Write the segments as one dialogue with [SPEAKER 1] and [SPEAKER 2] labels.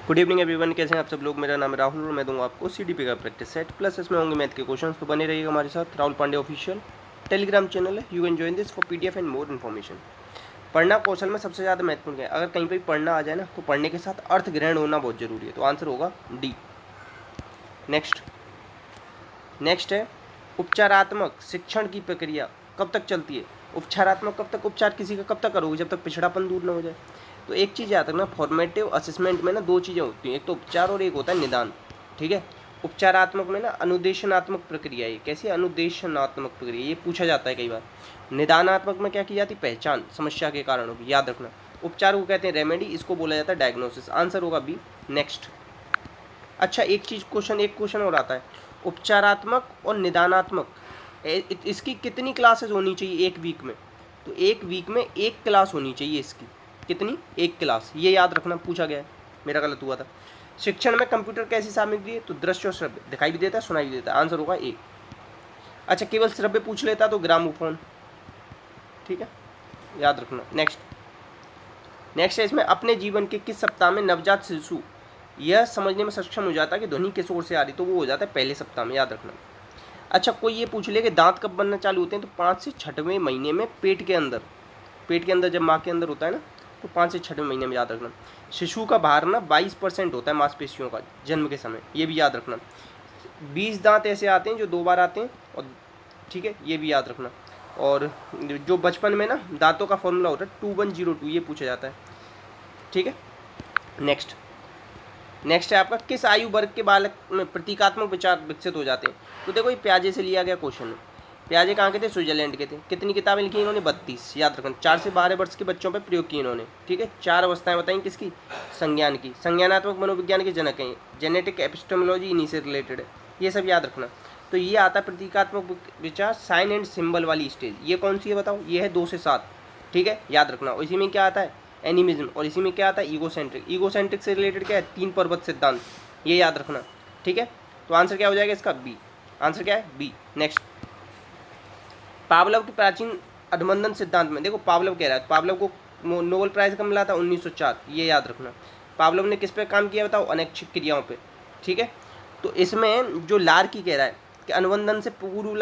[SPEAKER 1] Good evening everyone, कैसे हैं आप सब लोग। मेरा नाम है राहुल और मैं दूंगा आपको सीडीपी का प्रैक्टिस सेट प्लस इसमें होंगे मैथ के क्वेश्चंस। तो बने रहिएगा हमारे साथ। Rahul Pandey official Telegram channel है, you can join this for PDF and more information. पढ़ना कौशल में सबसे ज़्यादा महत्वपूर्ण है। अगर कहीं पर पढ़ना आ जाए ना तो पढ़ने के साथ अर्थ ग्रहण होना बहुत जरूरी है। तो आंसर होगा डी। नेक्स्ट है उपचारात्मक शिक्षण की प्रक्रिया कब तक चलती है। उपचारात्मक कब तक, उपचार किसी का कब तक करोगे, जब तक पिछड़ापन दूर ना हो जाए। तो एक चीज़ याद रखना, फॉर्मेटिव असेसमेंट में ना दो चीज़ें होती हैं, एक तो उपचार और एक होता है निदान। ठीक है, उपचारात्मक में ना अनुदेशनात्मक प्रक्रिया है। कैसी अनुदेशनात्मक प्रक्रिया, ये पूछा जाता है कई बार। निदानात्मक में क्या की जाती है, पहचान समस्या के कारणों की, याद रखना। उपचार को कहते हैं रेमेडी, इसको बोला जाता है डायग्नोसिस। आंसर होगा बी। नेक्स्ट, अच्छा एक क्वेश्चन और आता है, उपचारात्मक और निदानात्मक इसकी कितनी क्लासेस होनी चाहिए एक वीक में। तो एक वीक में एक क्लास होनी चाहिए इसकी। कितनी, एक क्लास, ये याद रखना, पूछा गया है, मेरा गलत हुआ था। शिक्षण में कंप्यूटर कैसी सामग्री है, तो दृश्य और श्रव्य, दिखाई भी देता है सुनाई भी देता है। आंसर होगा ए। अच्छा केवल श्रव्य पूछ लेता तो ग्रामोफोन। ठीक है, याद रखना। नेक्स्ट है इसमें, अपने जीवन के किस सप्ताह में नवजात शिशु यह समझने में सक्षम हो जाता है कि ध्वनि किस ओर से आ रही, तो वो हो जाता है पहले सप्ताह में, याद रखना। अच्छा कोई ये पूछ ले कि दांत कब बनना चालू होते हैं, तो 5 से 6वें महीने में पेट के अंदर जब माँ के अंदर होता है ना, तो 5 से 6वें महीने में, याद रखना। शिशु का भार ना 22% होता है मांसपेशियों का जन्म के समय, ये भी याद रखना। 20 दांत ऐसे आते हैं जो 2 बार आते हैं, और ठीक है ये भी याद रखना। और जो बचपन में ना दांतों का फॉर्मूला होता है 2102, ये पूछा जाता है। ठीक है, नेक्स्ट है आपका, किस आयु वर्ग के बालक में प्रतीकात्मक विचार विकसित हो जाते हैं। तो देखो ये प्याजे से लिया गया क्वेश्चन है। प्याजे कहाँ के थे, स्विट्जरलैंड के थे। कितनी किताबें लिखी इन्होंने, 32, याद रखना। 4 से 12 वर्ष के बच्चों पर प्रयोग की इन्होंने। ठीक है, 4 अवस्थाएं बताई किसकी, संज्ञान की। संज्ञानात्मक मनोविज्ञान के जनक हैं, जेनेटिक एपिस्टेमोलॉजी इन्हीं से रिलेटेड है, ये सब याद रखना। तो ये आता है प्रतीकात्मक विचार, साइन एंड सिंबल वाली स्टेज। ये कौन सी है बताओ, ये है 2 से 7। ठीक है, याद रखना। और इसी में क्या आता है, एनिमिज्म। और इसी में क्या आता है, ईगोसेंट्रिक से रिलेटेड क्या है, 3 पर्वत सिद्धांत, ये याद रखना। ठीक है, तो आंसर क्या हो जाएगा इसका, बी। आंसर क्या है, बी। नेक्स्ट, पावलोव के प्राचीन अनुबंधन सिद्धांत में, देखो पावलोव कह रहा है, पावलोव को नोबेल प्राइज कब मिला था, 1904, ये याद रखना। पावलोव ने किस पे काम किया बताओ, अनैच्छिक क्रियाओं पे। ठीक है, तो इसमें जो लार की कह रहा है कि अनुबंधन से पूर्व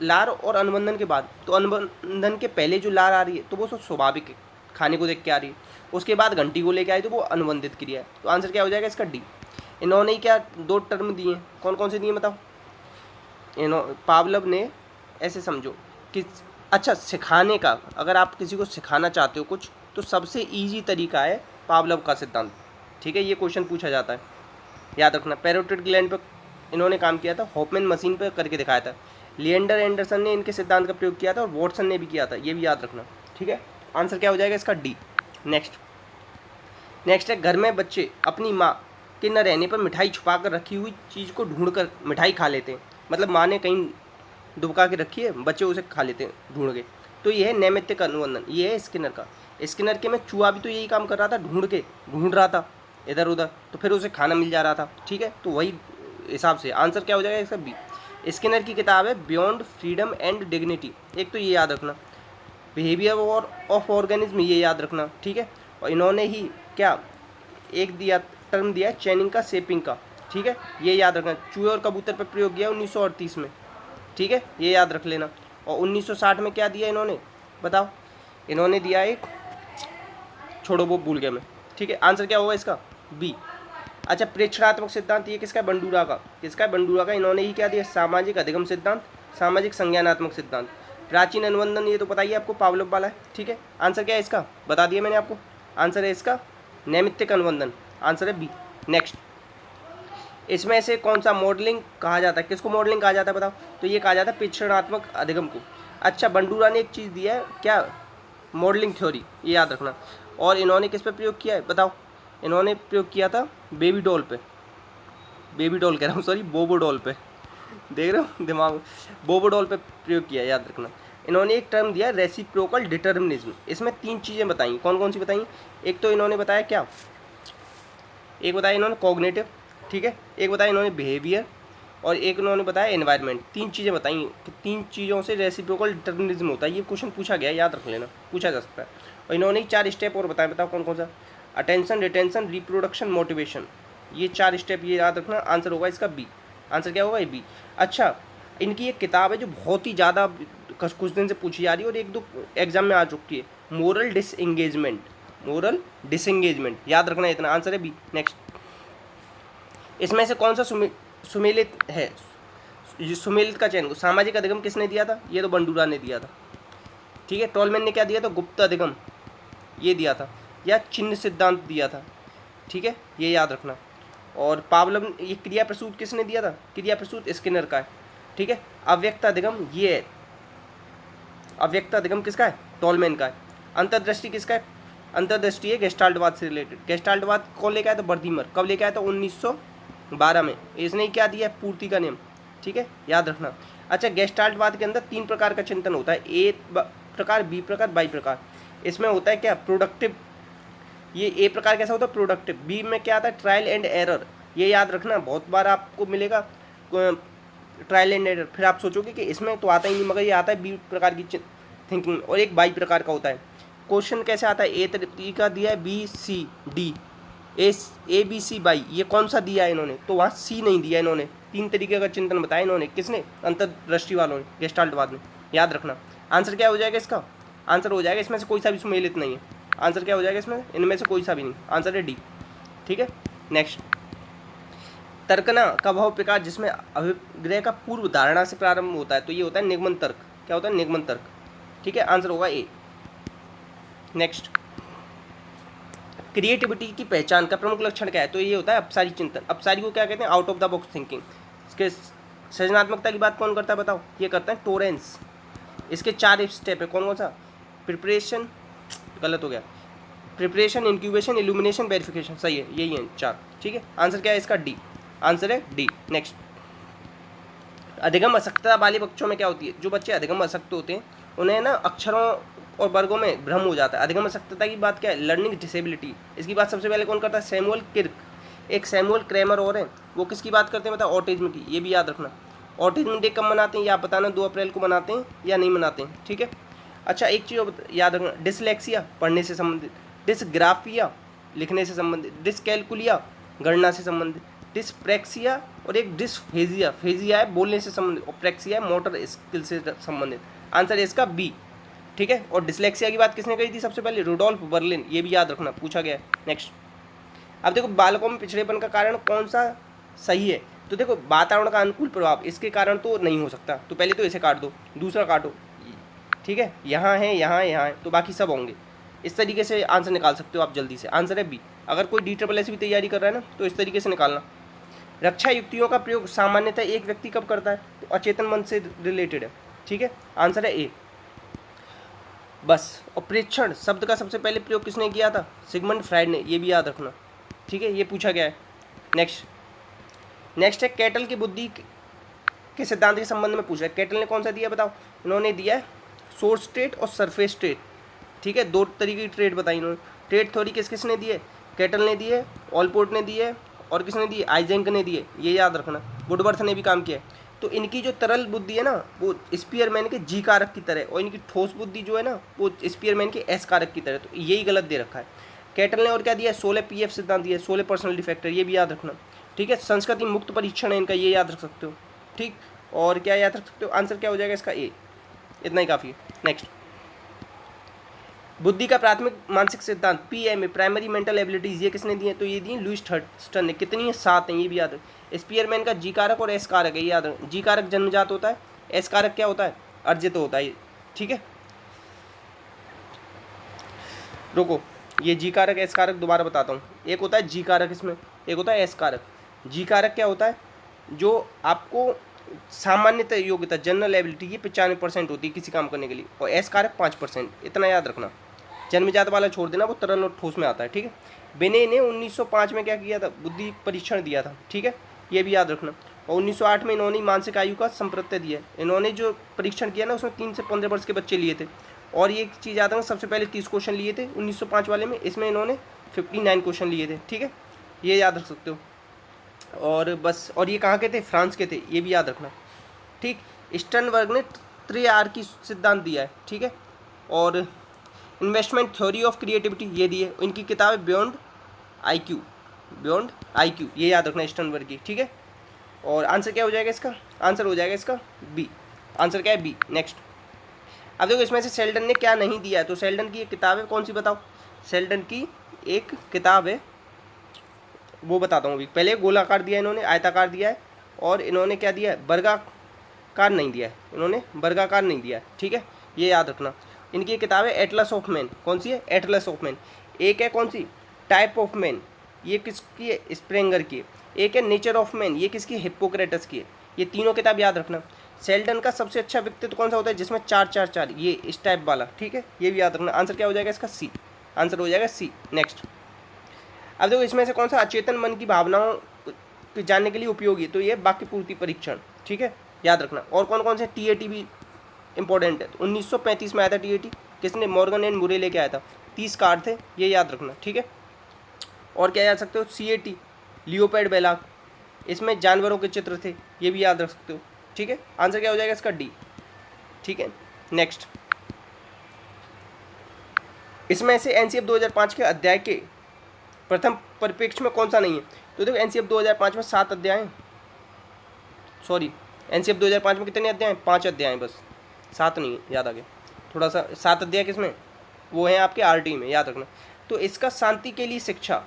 [SPEAKER 1] लार और अनुबंधन के बाद, तो अनुबंधन के पहले जो लार आ रही है तो वो स्वाभाविक है, खाने को देख के आ रही है। उसके बाद घंटी को लेके आई तो वो अनुबंधित क्रिया है। तो आंसर क्या हो जाएगा इसका, डी। इन्होंने क्या 2 टर्म दिए, कौन कौन से दिए बताओ। पावलोव ने, ऐसे समझो कि अच्छा सिखाने का, अगर आप किसी को सिखाना चाहते हो कुछ, तो सबसे इजी तरीका है पावलोव का सिद्धांत। ठीक है, ये क्वेश्चन पूछा जाता है, याद रखना। पैरोटिड ग्लैंड पर इन्होंने काम किया था, हॉफमैन मशीन पर करके दिखाया था। लिएंडर एंडरसन ने इनके सिद्धांत का प्रयोग किया था, और वॉटसन ने भी किया था, ये भी याद रखना। ठीक है, आंसर क्या हो जाएगा इसका, डी। नेक्स्ट है, घर में बच्चे अपनी माँ के न रहने पर मिठाई छुपा कर रखी हुई चीज़ को ढूंढकर मिठाई खा लेते हैं। मतलब माँ ने कहीं दुबका के रखी है, बच्चे उसे खा लेते हैं ढूंढ के। तो ये है नैमित्तिक अनुबंधन, ये है स्किनर का। स्किनर के में चूहा भी तो यही काम कर रहा था, ढूंढ रहा था इधर उधर, तो फिर उसे खाना मिल जा रहा था। ठीक है, तो वही हिसाब से आंसर क्या हो जाएगा इसका, बी। स्किनर की किताब है बियॉन्ड फ्रीडम एंड डिग्निटी, एक तो ये याद रखना। बिहेवियर ऑफ ऑर्गेनिज्म, ये याद रखना। ठीक है, और इन्होंने ही क्या एक दिया टर्म दिया चैनिंग का, शेपिंग का। ठीक है, ये याद रखना। चूहे और कबूतर पर प्रयोग किया 1938 में। ठीक है, ये याद रख लेना। और 1960 में क्या दिया इन्होंने बताओ, इन्होंने दिया एक, छोड़ो वो भूल गया मैं। ठीक है, आंसर क्या होगा इसका, बी। अच्छा प्रेक्षणात्मक सिद्धांत, ये किसका है, बंडूरा का। इन्होंने ही क्या दिया, सामाजिक अधिगम सिद्धांत, सामाजिक संज्ञानात्मक सिद्धांत। प्राचीन अनुबंधन, ये तो बताइए आपको, पावलोव वाला है। ठीक है, आंसर क्या है इसका, बता दिया मैंने आपको। आंसर है इसका नैमित्तिक अनुबंधन, आंसर है बी। नेक्स्ट, इसमें से कौन सा मॉडलिंग कहा जाता है, किसको मॉडलिंग कहा जाता है बताओ। तो ये कहा जाता है प्रेक्षणात्मक अधिगम को। अच्छा बंडूरा ने एक चीज़ दिया है क्या, मॉडलिंग थ्योरी, ये याद रखना। और इन्होंने किस पे प्रयोग किया है बताओ, इन्होंने प्रयोग किया था बेबी डॉल पे, कह रहा हूँ सॉरी, बोबो डॉल पे, देख रहे हो दिमाग, बोबो डॉल पे प्रयोग किया, याद रखना। इन्होंने एक टर्म दिया रेसिप्रोकल डिटर्मिनिज्म, इसमें 3 चीज़ें बताई, कौन कौन सी बताई। एक तो इन्होंने बताया क्या, एक बताया इन्होंने कॉग्निटिव, ठीक है, एक बताया इन्होंने बिहेवियर, और एक इन्होंने बताया एनवायरनमेंट। 3 चीज़ें बताई कि 3 चीज़ों से रेसिप्रोकल डिटर्मिनिज्म होता है। ये क्वेश्चन पूछा गया, याद रख लेना, पूछा जा सकता है। और इन्होंने 4 स्टेप और बताए, बताओ कौन कौन सा। अटेंशन, रिटेंशन, रिप्रोडक्शन, मोटिवेशन, ये 4 स्टेप ये याद रखना। आंसर होगा इसका बी। आंसर क्या होगा? ये बी। अच्छा, इनकी एक किताब है जो बहुत ही ज़्यादा कुछ दिन से पूछी जा रही है और 1-2 एग्जाम में आ चुकी है, मोरल डिसएंगेजमेंट। मोरल डिसएंगेजमेंट याद रखना इतना। आंसर है बी। नेक्स्ट, इसमें से कौन सा सुमेलित है? सुमेलित का चयन सामाजिक अधिगम किसने दिया था? ये तो बंडूरा ने दिया था। ठीक है, टॉलमैन ने क्या दिया था? गुप्त अधिगम ये दिया था, या चिन्ह सिद्धांत दिया था। ठीक है, ये याद रखना। और पावलव, ये क्रिया प्रसूत किसने दिया था? क्रिया प्रसूत स्किनर का है। ठीक है, अव्यक्त अधिगम ये है, अव्यक्त अधिगम किसका है? टॉलमैन का है। अंतर्दृष्टि किसका है? अंतर्दृष्टि है गेस्टाल्टवाद से रिलेटेड। गेस्टाल्टवाद कौन लेके आया था? बर्दीमर। कब लेके आया था? 1912 में। इसने क्या दिया है? पूर्ति का नियम। ठीक है, याद रखना। अच्छा, गेस्टाल्टवाद के अंदर 3 प्रकार का चिंतन होता है, ए प्रकार, बी प्रकार, बाई प्रकार। इसमें होता है क्या? प्रोडक्टिव। ये ए प्रकार कैसा होता है? प्रोडक्टिव। बी में क्या आता है? Trial and error. ये याद रखना, बहुत बार आपको मिलेगा ट्रायल एंड एरर, फिर आप सोचोगे कि इसमें तो आता ही नहीं, मगर ये आता है बी प्रकार की थिंकिंग। और एक बाई प्रकार का होता है। क्वेश्चन कैसे आता है? ए तरीका दिया है, B C D, A B C बाई, ये कौन सा दिया है इन्होंने? तो वहाँ सी नहीं दिया इन्होंने। 3 तरीके का चिंतन बताया इन्होंने। किसने? अंतर्दृष्टि वालों ने, गेस्टाल्टवाद में। याद रखना। आंसर क्या हो जाएगा इसका? आंसर हो जाएगा इसमें से कोई सा भी सुमेलित नहीं है। आंसर क्या हो जाएगा इसमें? इनमें से कोई सा भी नहीं। आंसर है डी। ठीक है, नेक्स्ट, तर्कना का भाव प्रकार जिसमें अभिग्रह का पूर्व धारणा से प्रारंभ होता है, तो ये होता है निगमन तर्क। क्या होता है? निगमन तर्क। ठीक है, आंसर होगा ए। नेक्स्ट, क्रिएटिविटी की पहचान का प्रमुख लक्षण क्या है? तो ये होता है अपसारी चिंतन। अपसारी को क्या कहते हैं? Out of the box thinking. इसके सृजनात्मकता की बात कौन करता है बताओ? ये करता है टोरेंस। इसके 4 स्टेप है, कौन कौन सा? प्रिपरेशन, गलत हो गया, प्रिपरेशन, इंक्यूबेशन, इल्यूमिनेशन, वेरिफिकेशन। सही है, यही है 4। ठीक है, आंसर क्या है इसका? डी। आंसर है डी। नेक्स्ट, अधिगम अशक्तता वाले बच्चों में क्या होती है? जो बच्चे अधिगम अशक्त होते हैं उन्हें ना अक्षरों और वर्गों में भ्रम हो जाता है। अधिगम अशक्तता की बात क्या है? Learning disability. इसकी बात सबसे पहले कौन करता है? Samuel Kirk. एक सैमुअल क्रैमर और हैं, वो किसकी बात करते हैं बताओ? ऑटिज्म की। ये भी याद रखना। ऑटिज्म डे कब मनाते हैं ये आप बताना, 2 अप्रैल को मनाते हैं या नहीं मनाते हैं? ठीक है, अच्छा एक चीज़ याद रखना, डिसलेक्सिया पढ़ने से संबंधित, डिसग्राफिया लिखने से संबंधित, डिसकैलकुलिया गणना से संबंधित, डिसप्रेक्सिया और एक डिसफेजिया, फेजिया है बोलने से संबंधित और प्रेक्सिया है मोटर स्किल से संबंधित। आंसर है इसका बी। ठीक है, और डिसलेक्सिया की बात किसने कही थी सबसे पहले? Rudolf Berlin. ये भी याद रखना, पूछा गया है। नेक्स्ट, अब देखो बालकों में पिछड़ेपन का कारण कौन सा सही है? तो देखो वातावरण का अनुकूल प्रभाव, इसके कारण तो नहीं हो सकता, तो पहले तो इसे काट दो, दूसरा काटो। ठीक है, यहाँ है, यहाँ है, यहाँ है, तो बाकी सब होंगे। इस तरीके से आंसर निकाल सकते हो आप जल्दी से। आंसर है बी। अगर कोई DSSS की तैयारी कर रहा है ना, तो इस तरीके से निकालना। रक्षा युक्तियों का प्रयोग सामान्यतः एक व्यक्ति कब करता है? तो अचेतन मन से रिलेटेड है। ठीक है, आंसर है ए। बस, और प्रेक्षण शब्द का सबसे पहले प्रयोग किसने किया था? सिगमंड फ्राइड ने। ये भी याद रखना। ठीक है, ये पूछा गया है। नेक्स्ट है कैटल की बुद्धि के सिद्धांत के संबंध में पूछ रहा है। कैटल ने कौन सा दिया बताओ? इन्होंने दिया है सोर्स ट्रेट और सरफेस ट्रेट। ठीक है, 2 तरीके की ट्रेड बताई इन्होंने। ट्रेड थ्योरी किसने दी है? कैटल ने दी है, ऑलपोर्ट ने दी है, और किसने दी है? आइजेंक ने दी है। ये याद रखना। वुडवर्थ ने भी काम किया है। तो इनकी जो तरल बुद्धि है ना, वो स्पीयरमैन के जी कारक की तरह, और इनकी ठोस बुद्धि जो है ना, वो स्पीयरमैन के एस कारक की तरह। तो यही गलत दे रखा है कैटल ने। और क्या दिया है? 16 PF सिद्धांत दिया है, 16 पर्सनैलिटी फैक्टर। ये भी याद रखना। ठीक है, संस्कृति मुक्त परीक्षण है इनका, ये याद रख सकते हो। ठीक, और क्या याद रख सकते हो? आंसर क्या हो जाएगा इसका? ए। इतना ही काफ़ी है। नेक्स्ट, बुद्धि का प्राथमिक मानसिक सिद्धांत PMA, प्राइमरी मेंटल एबिलिटीज, ये किसने दी है? तो ये दी लुईस थर्स्टन ने। कितनी है? 7 हैं, ये भी याद है। स्पीयरमैन का जी कारक और एस कारक है, ये याद है। जी कारक जन्मजात होता है, एस कारक क्या होता है? अर्जित होता है। ठीक है, रुको, ये जी कारक एस कारक दोबारा बताता हूँ। एक होता है जी कारक इसमें, एक होता है एस कारक। जी कारक क्या होता है? जो आपको सामान्यतः योग्यता, जनरल एबिलिटी, ये 95% होती है किसी काम करने के लिए, और एस कारक 5%। इतना याद रखना। जन्मजात वाला छोड़ देना, वो तरल और ठोस में आता है। ठीक है, बेने ने 1905 में क्या किया था? बुद्धि परीक्षण दिया था। ठीक है, ये भी याद रखना। और 1908 में इन्होंने मानसिक आयु का संप्रत्यय दिया। इन्होंने जो परीक्षण किया ना, उसमें 3 से 15 वर्ष के बच्चे लिए थे। और ये चीज़ याद रखना, सबसे पहले 30 क्वेश्चन लिए थे 1905 वाले में, इसमें इन्होंने 59 क्वेश्चन लिए थे। ठीक है, ये याद रख सकते हो। और बस, और ये कहाँ के थे? फ्रांस के थे, ये भी याद रखना। ठीक, स्टर्नबर्ग ने त्रिआर्की सिद्धांत दिया है। ठीक है, और इन्वेस्टमेंट थ्योरी ऑफ क्रिएटिविटी ये दी है। इनकी किताब है बियॉन्ड IQ, बियॉन्ड IQ, ये याद रखना स्टर्नबर्ग की, ठीक है। और आंसर क्या हो जाएगा इसका, आंसर हो जाएगा इसका बी, आंसर क्या है बी। नेक्स्ट, अब देखो इसमें से सेल्डन ने क्या नहीं दिया है, तो सेल्डन की एक किताब है, कौन सी बताओ, सेल्डन की एक किताब है, वो बताता हूँ अभी। पहले गोलाकार दिया है इन्होंने, आयताकार दिया है, और इन्होंने क्या दिया है, वर्गाकार नहीं दिया है, इन्होंने वर्गाकार नहीं दिया है, ठीक है, ये याद रखना। इनकी एक किताब है एटलस ऑफ मैन, कौन सी है, एटलस ऑफ मैन। एक है कौन सी, टाइप ऑफ मैन, ये किसकी है, स्प्रेंगर की है। एक है नेचर ऑफ मैन, ये किसकी है, हिप्पोक्रेटस की है। ये तीनों किताब याद रखना। सेल्डन का सबसे अच्छा व्यक्तित्व कौन सा होता है, जिसमें 4-4-4, ये इस टाइप वाला, ठीक है, ये भी याद रखना। आंसर क्या हो जाएगा इसका, सी, आंसर हो जाएगा सी। नेक्स्ट, अब देखो इसमें से कौन सा अचेतन मन की भावनाओं को जानने के लिए उपयोगी है, तो ये वाक्य पूर्ति परीक्षण, ठीक है, याद रखना। और कौन कौन से, TAT भी इंपॉर्टेंट है, तो 1935 में आया था TAT, किसने, मॉर्गन एंड मुरे लेके आया था, 30 कार्ड थे, ये याद रखना, ठीक है। और क्या याद सकते हो, CAT, लियोपैड बेलाक, इसमें जानवरों के चित्र थे, ये भी याद रख सकते हो, ठीक है। आंसर क्या हो जाएगा इसका, डी, ठीक है। नेक्स्ट, इसमें से NCF 2005 के अध्याय के प्रथम परिप्रेक्ष्य में कौन सा नहीं है, तो देखो NCF 2005 में 7 अध्याय हैं, सॉरी NCF 2005 में कितने अध्याय हैं, 5 अध्याय हैं बस, 7 नहीं है, याद आ गया थोड़ा सा। 7 अध्याय किसमें, वो है आपके RT में, याद रखना। तो इसका शांति के लिए शिक्षा,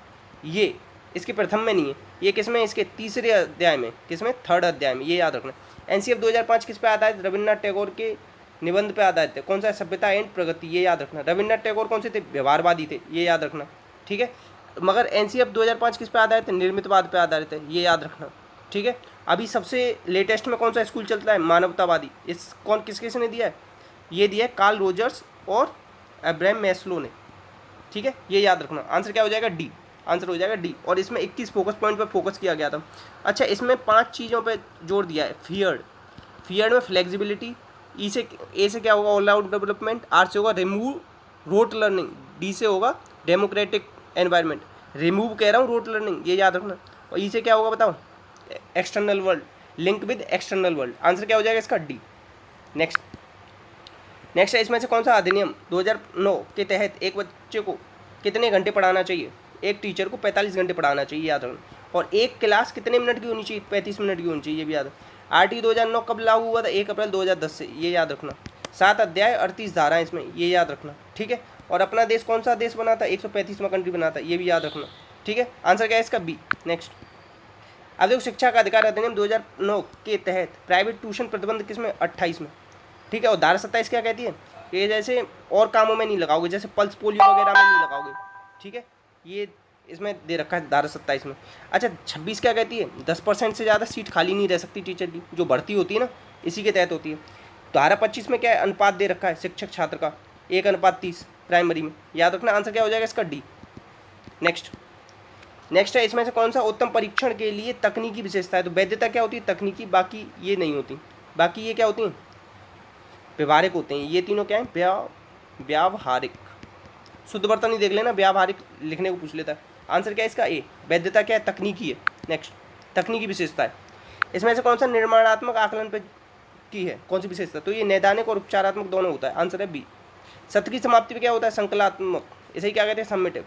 [SPEAKER 1] ये इसके प्रथम में नहीं है, ये किसमें, इसके तीसरे अध्याय में, किसमें, 3rd अध्याय में, ये याद रखना। NCF 2005 किस पे आधारित, रविन्द्रनाथ टैगोर के निबंध पे आधारित है, कौन सा, सभ्यता एंड प्रगति, ये याद रखना। रविन्द्रनाथ टैगोर कौन से थे, व्यवहारवादी थे, ये याद रखना, ठीक है। मगर NCF 2005 किस पे आधारित है, निर्मितवाद पे आधारित है, ये याद रखना, ठीक है। अभी सबसे लेटेस्ट में कौन सा स्कूल चलता है, मानवतावादी, इस कौन किसने दिया है, ये दिया है कार्ल रोजर्स और अब्राहम मैस्लो ने, ठीक है, ये याद रखना। आंसर क्या हो जाएगा, डी, आंसर हो जाएगा डी। और इसमें 21 फोकस पॉइंट पर फोकस किया गया था। अच्छा, इसमें 5 चीज़ों पे जोर दिया है। फियर्ड में फ्लेक्सिबिलिटी, ए से क्या होगा, ऑल आउट डेवलपमेंट, आर से होगा रिमूव रोट लर्निंग, डी से होगा डेमोक्रेटिक एनवायरनमेंट, रिमूव कह रहा हूँ रोट लर्निंग, ये याद रखना। और ई से क्या होगा बताओ, external world, link with external world, answer क्या हो जाएगा इसका, डी। नेक्स्ट है, इसमें से कौन सा अधिनियम 2009 के तहत एक बच्चे को कितने घंटे पढ़ाना चाहिए, एक टीचर को 45 घंटे पढ़ाना चाहिए, याद रखना। और एक क्लास कितने मिनट की होनी चाहिए, 35 मिनट की होनी चाहिए, ये भी याद। RT 2009 कब लागू हुआ था, 1 अप्रैल 2010 से, ये याद रखना। 7 अध्याय 38 धाराएं इसमें, ये याद रखना, ठीक है। और अपना देश कौन सा देश बना था, 135वां कंट्री बना था, ये भी याद रखना, ठीक है। आंसर क्या है इसका, बी। नेक्स्ट, अब देखो शिक्षा का अधिकार अधिनियम 2009 के तहत प्राइवेट ट्यूशन प्रतिबंध किसमें, 28 में, ठीक है। और धारा 27 क्या कहती है, ये जैसे और कामों में नहीं लगाओगे, जैसे पल्स पोलियो वगैरह में नहीं लगाओगे, ठीक है, ये इसमें दे रखा है धारा 27 में। अच्छा, 26 क्या कहती है, 10% से ज़्यादा सीट खाली नहीं रह सकती टीचर की, जो भर्ती होती है ना, इसी के तहत होती है। धारा 25 में क्या है, अनुपात दे रखा है शिक्षक छात्र का 1:30 प्राइमरी में, याद रखना। आंसर क्या हो जाएगा इसका, डी। नेक्स्ट है, इसमें से कौन सा उत्तम परीक्षण के लिए तकनीकी विशेषता है, तो वैधता क्या होती है, तकनीकी, बाकी ये नहीं होती, बाकी ये क्या होती हैं, व्यवहारिक होते हैं। ये तीनों क्या है, व्यावहारिक। शुद्ध वर्तन ही देख लेना, व्यावहारिक लिखने को पूछ लेता है। आंसर क्या है इसका, ए। वैधता क्या है, तकनीकी है। नेक्स्ट, तकनीकी विशेषता है। इसमें से कौन सा निर्माणात्मक आकलन पे की है, कौन सी विशेषता, तो ये नैदानिक और उपचारात्मक दोनों होता है, आंसर है बी। सत्र की समाप्ति पे क्या होता है, संकलात्मक, इसे ही क्या कहते हैं, समेटिव।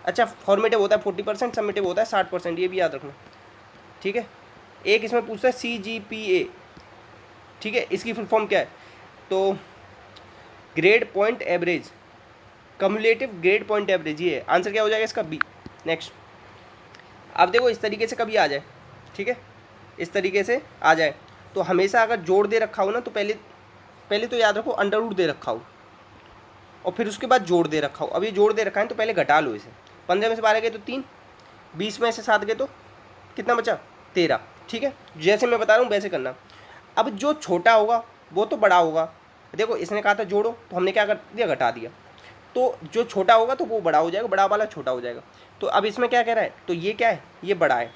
[SPEAKER 1] अच्छा, फॉर्मेटिव होता है 40%, समेटिव होता है 60%, ये भी याद रखना, ठीक है। एक इसमें पूछता है CGPA, ठीक है, इसकी फुल फॉर्म क्या है, तो grade point average, cumulative grade point average, ये है। आंसर क्या हो जाएगा इसका, बी। नेक्स्ट, अब देखो इस तरीके से कभी आ जाए, ठीक है, इस तरीके से आ जाए, तो हमेशा अगर जोड़ दे रखा हो ना, तो पहले तो याद रखो अंडर रूट दे रखा हो, और फिर उसके बाद जोड़ दे रखा हो। अब ये जोड़ दे रखा है तो पहले घटा लो इसे, 15 में से 12 गए तो 3, 20 में से 7 गए तो कितना बचा, 13, ठीक है। जैसे मैं बता रहा हूँ वैसे करना। अब जो छोटा होगा वो तो बड़ा होगा, देखो इसने कहा था जोड़ो, तो हमने क्या कर दिया, घटा दिया। तो जो छोटा होगा तो वो बड़ा हो जाएगा, बड़ा वाला छोटा हो जाएगा। तो अब इसमें क्या कह रहा है, तो ये क्या है, ये बड़ा है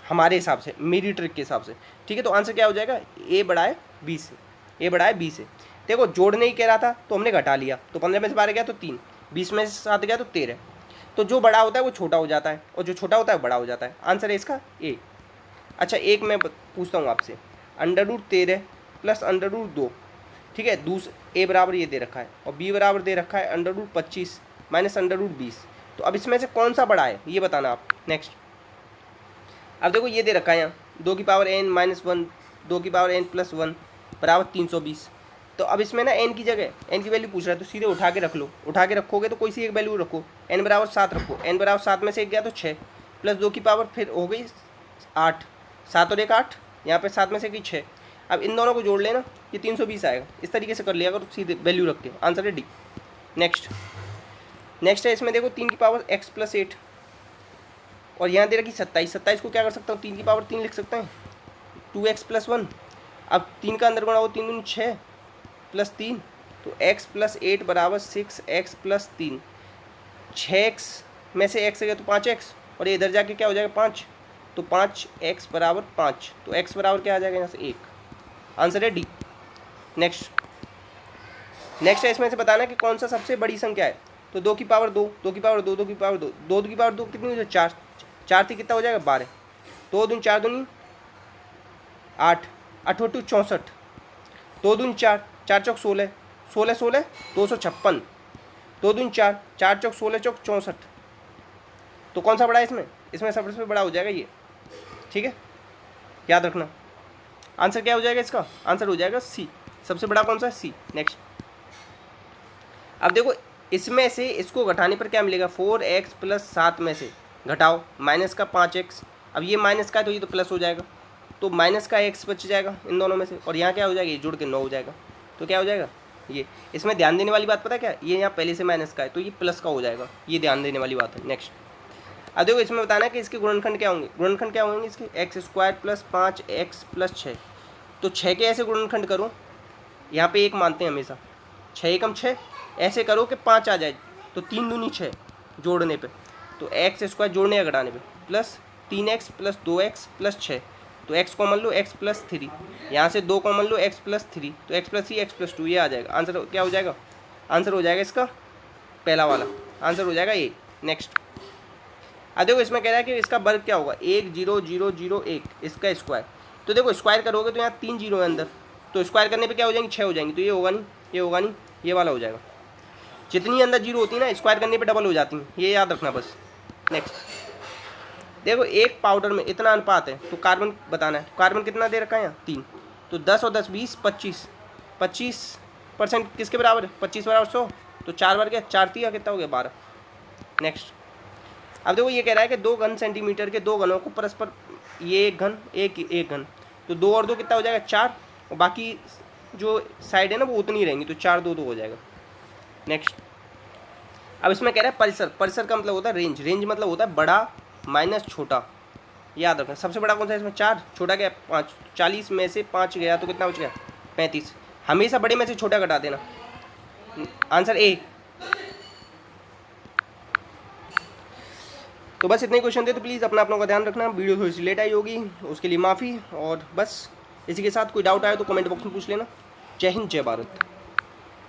[SPEAKER 1] हमारे हिसाब से, मेरी ट्रिक के हिसाब से, ठीक है। तो आंसर क्या हो जाएगा, ए बड़ा है बी से, ए बड़ा है बी से। देखो जोड़ने ही कह रहा था तो हमने घटा लिया, तो 15 में से 12 गया तो 3, 20 में से 7 गया तो 13। तो जो बड़ा होता है वो छोटा हो जाता है, और जो छोटा होता है वो बड़ा हो जाता है। आंसर है इसका ए। अच्छा, एक मैं पूछता हूँ आपसे, √13 प्लस √2, ठीक है, ए बराबर ये दे रखा है, और बी बराबर दे रखा है √25 माइनस √20, तो अब इसमें से कौन सा बड़ा है ये बताना आप। नेक्स्ट, अब देखो ये दे रखा है यहाँ 2 की पावर n-1, 2 की पावर n+1 बराबर 320। तो अब इसमें ना n की जगह n की वैल्यू पूछ रहा है, तो सीधे उठा के रख लो। उठा के रखोगे तो कोई सी एक वैल्यू रखो, n बराबर 7 रखो। n बराबर 7 में से एक गया तो 6 प्लस 2 की पावर फिर हो गई 8, 7 और 1 8, यहाँ पे 7 में से गई 6। अब इन दोनों को जोड़ लेना, ये 320 आएगा। इस तरीके से कर लिया अगर सीधे वैल्यू रख के। आंसर है डी। नेक्स्ट है इसमें देखो 3 की पावर x+8 और यहाँ दे रखी 27 को क्या कर सकता हूँ, 3 की पावर 3 लिख सकते हैं, 2x+1। अब 3 का अंदर गुणा हो, 3 दूनी 6 प्लस 3, तो x+8 बराबर 6x+3। 6x में से x गया तो 5x और ये इधर जाके क्या हो जाएगा 5, तो 5x बराबर 5। तो x बराबर क्या आ जाएगा यहाँ से 1। आंसर है डी। नेक्स्ट है इसमें से बताना कि कौन सा सबसे बड़ी संख्या है। तो 2 की पावर 2, 2 की पावर 2, 2 की पावर 2, 2 की पावर 2 कितनी हो जाए 4, 4 थी कितना हो जाएगा 12, 2 दूनी 4 दूनी 8, 8 2 64, 2 दूनी 4, 4 चौक 16, 16 16 256, 2 दूनी 4, 4 चौक 16 चौक 64। तो कौन सा बड़ा है इसमें, इसमें सबसे बड़ा हो जाएगा ये। ठीक है, याद रखना। आंसर क्या हो जाएगा इसका, आंसर हो जाएगा सी। सबसे बड़ा कौन सा है, सी। नेक्स्ट, अब देखो इसमें से इसको घटाने पर क्या मिलेगा, 4x + 7 में से घटाओ माइनस का 5x। अब ये माइनस का है तो ये तो प्लस हो जाएगा, तो माइनस का x बच जाएगा इन दोनों में से, और यहाँ क्या हो जाएगा, ये जुड़ के 9 हो जाएगा। तो क्या हो जाएगा ये। इसमें ध्यान देने वाली बात पता है क्या, ये यहाँ पहले से माइनस का है तो ये प्लस का हो जाएगा, ये ध्यान देने वाली बात है। नेक्स्ट, अब देखो इसमें बताना है कि इसके गुणनखंड क्या होंगे। गुणनखंड क्या होंगे इसके, x² + 5x + 6। तो 6 के ऐसे गुणनखंड करो, यहाँ पे 1 मानते हैं हमेशा, 6 एकम 6, ऐसे करो कि 5 आ जाए, तो 3 दूनी 6 जोड़ने पे, तो x² जोड़ने या घटाने पे प्लस 3x + 2x + 6, तो x कॉमन लो x+3, यहाँ से 2 कॉमन लो x+3, तो x+3 x+2 ये आ जाएगा। आंसर क्या हो जाएगा, आंसर हो जाएगा इसका पहला वाला, आंसर हो जाएगा ये। नेक्स्ट, अब देखो इसमें कह रहा है कि इसका वर्ग क्या होगा, 1 0 0 0 1, इसका स्क्वायर। तो देखो स्क्वायर करोगे तो यहाँ 3 जीरो है अंदर, तो स्क्वायर करने पे क्या हो जाएंगे 6 हो जाएंगे, तो ये होगा नहीं, ये होगा नहीं, ये वाला हो जाएगा। जितनी अंदर जीरो होती है ना स्क्वायर करने पे डबल हो जाती हैं, ये याद रखना बस। नेक्स्ट, देखो एक पाउडर में इतना अनुपात है, तो कार्बन बताना है। कार्बन कितना दे रखा है यहाँ 3, तो 10 और 10 20 25, 25% किसके बराबर है, 25 बराबर 100, तो 4 बार क्या 4 3 कितना हो गया 12। नेक्स्ट, अब देखो ये कह रहा है कि 2 घन सेंटीमीटर के 2 घनों को परस्पर, ये एक घन एक घन, तो 2 और 2 कितना हो जाएगा 4, और बाकी जो साइड है ना वो उतनी रहेंगी, तो 4 2 2 हो जाएगा। नेक्स्ट, अब इसमें कह रहा है परिसर। परिसर का मतलब होता है रेंज। रेंज मतलब होता है बड़ा माइनस छोटा, याद रखना। सबसे बड़ा कौन सा है इसमें 4, छोटा क्या 5, 40 में से 5 गया तो कितना बच गया 35। हमेशा बड़े में से छोटा घटा देना, आंसर ए। तो बस इतने क्वेश्चन थे, तो प्लीज़ अपना का ध्यान रखना। वीडियो थोड़ी सी लेट आई होगी उसके लिए माफ़ी, और बस इसी के साथ कोई डाउट आए तो कमेंट बॉक्स में पूछ लेना। जय हिंद, जय भारत।